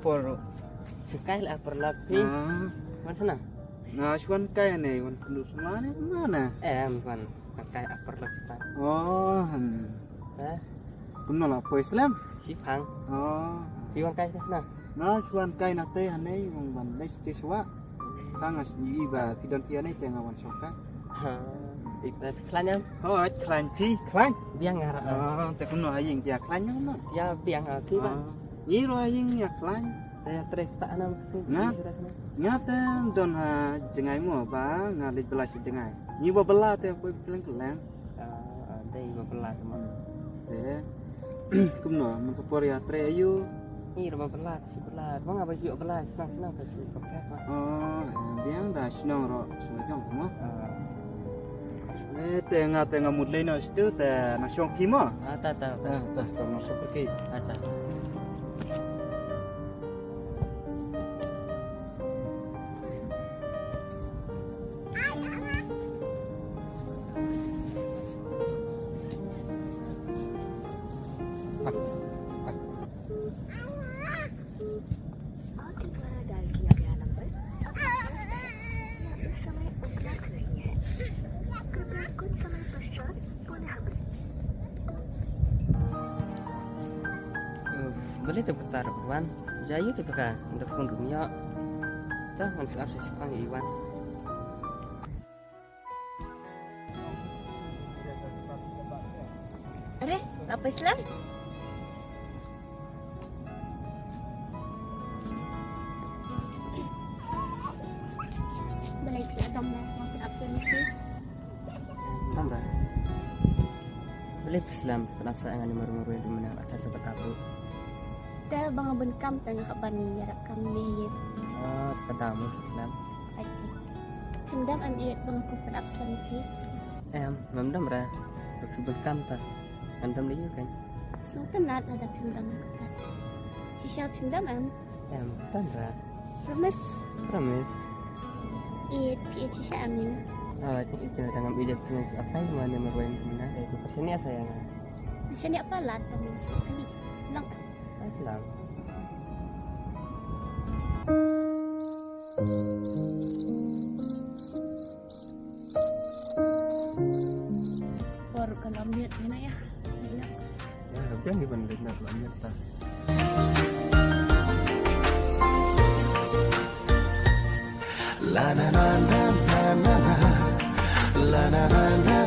por Sekali lah perlapi. Mana sana? nah cuan kaya nih wan penduduk semua nih mana Kan pakai perlapi. oh kuno lah po Islam Sipang. oh Piwang kai sana. nah cuan kaya nate hanai wong ban dai siswa tangas iba pidon tiane tengah wan soka Kita kelanya oh klan pi klan biang ngar. oh te kuno aying ya klannya kuno Ya biang ki ba. Nyiro aying ya klan Saya trek tak anam sing. ngata don ha jengai mo ba ngalit belas jengai nyi ba bela te ko bilang kelang Đây bebelah teman. te kumno mun por ya tre ayu Ini rumah belah, si belah. Mang apa sih belah? Senang pasti pakai mah. oh biang da sinong ro sujong mo te ngata ngamut le no stu te na syong pi mo Tak. ta no so pergi Tak. Boleh tu putar Iwan. Jaya tu pakai untuk pun dunia. Dah ngan akses pang Iwan. Are, apa Islam? Balik ke dom dah, mau absen ni. Tambah. Boleh Islam kenapa saya ngani maru-maru yang dimana atas sebab aku. Dah bang abang kam tengah kapan yarak kami ye. Oh, katamu Islam. Okey. Hendam am iat bang aku pada absen ni. Memang dah bekam tak. Andam dia kan. So tenat ada hendam aku. Sisa hendam am. Tandra. Promise. Iat iat sisa am ni. Ini kena dengan ide punya apa yang mana merupakan mana itu pesannya saya. Macam ni apa lat kamu kali. Lang. Islam. Baru kalau lihat mana ya. Biar ni pun lihat nak lihat tak. La na na na na na na la na na na